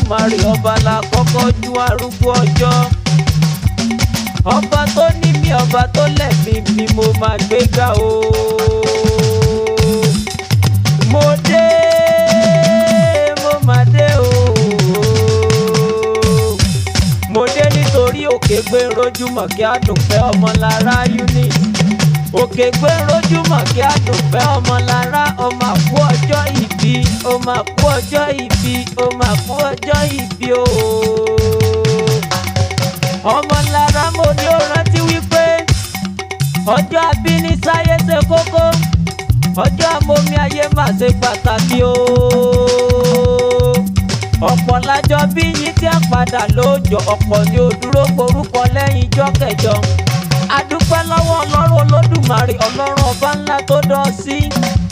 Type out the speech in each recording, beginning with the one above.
Olódùmarè ọba la kọ́kọ́ ju arúgbó ọjọ́. Ọba tó ní mi, ọba tó lẹ̀mí mi, mo máa gbéga o. Mo dé, mo máa dé o. Mo dé nítorí òkè gbé rójúmọ̀ kí Àdùnfẹ́ Ọmọlára unit. Òkè gbé rójúmọ̀ kí Àdùnfẹ́ Ọmọlára, ọmọ àkú ọjọ́ ìbí, ọmọ àkú ọjọ́ ìbí, ọmọ àkú ọjọ́ ìbí o. Ọmọlára mo ní ó rántí wípé ọjọ́ abíní sáyé ṣe kókó, ọjọ́ amómi ayé mà ṣe pàtàkì o. Ọ̀pọ̀ lájọ bí yín tí a padà lóòjọ́, ọ̀pọ̀ ni ó dúró gborúkọ lẹ́yìn ijọ́ kẹjọ. Adúpẹ́ lọ́wọ́ Ọlọ́run Olódùmarè, Ọlọ́run ọba ńlá tó dán sí.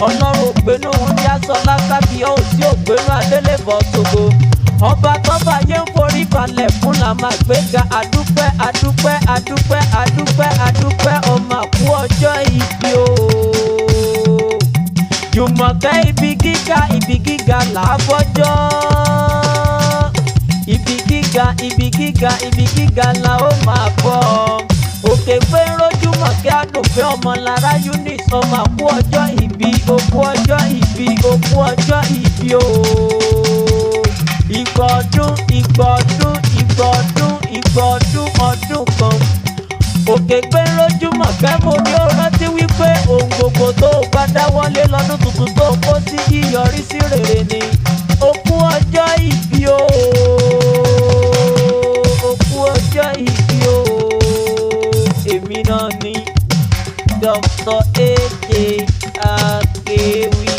Ọlọ́run ògbénú oúnjẹ aṣọ lákàbíyá òsì ògbénú adélébọ̀ ṣògo. Ọba tọ́ba yé ń forí balẹ̀ fún la máa gbéga. Adúpẹ́ adúpẹ́ adúpẹ́ adúpẹ́ adúpẹ́ ọmọ àkú ọjọ́ ìbí o. Jùmọ̀kẹ́ ibi gíga làbọ́jọ́. Ibi gíga la ó máa bọ̀. Òkè gbé rójúmọ̀ kí Àdùnfẹ́ Ọmọlára unit, ọmọ àkú ọjọ́ ìbí, òkú ọjọ́ ìbí, òkú ọjọ́ ìbí o. Ìgbọ̀dún ọdún kan. Òkè gbé rójúmọ̀ kẹ́ mo ní ó rántí wípé ohun gbogbo tó bá dáwọ́lé lọ́dún tuntun tó kó sí yíyọrí sí rere ni. Òkú ọjọ́ ìbí o. Òkú ọjọ́ ìbí o. Èmi náà ni Dr. A.K. Akewi.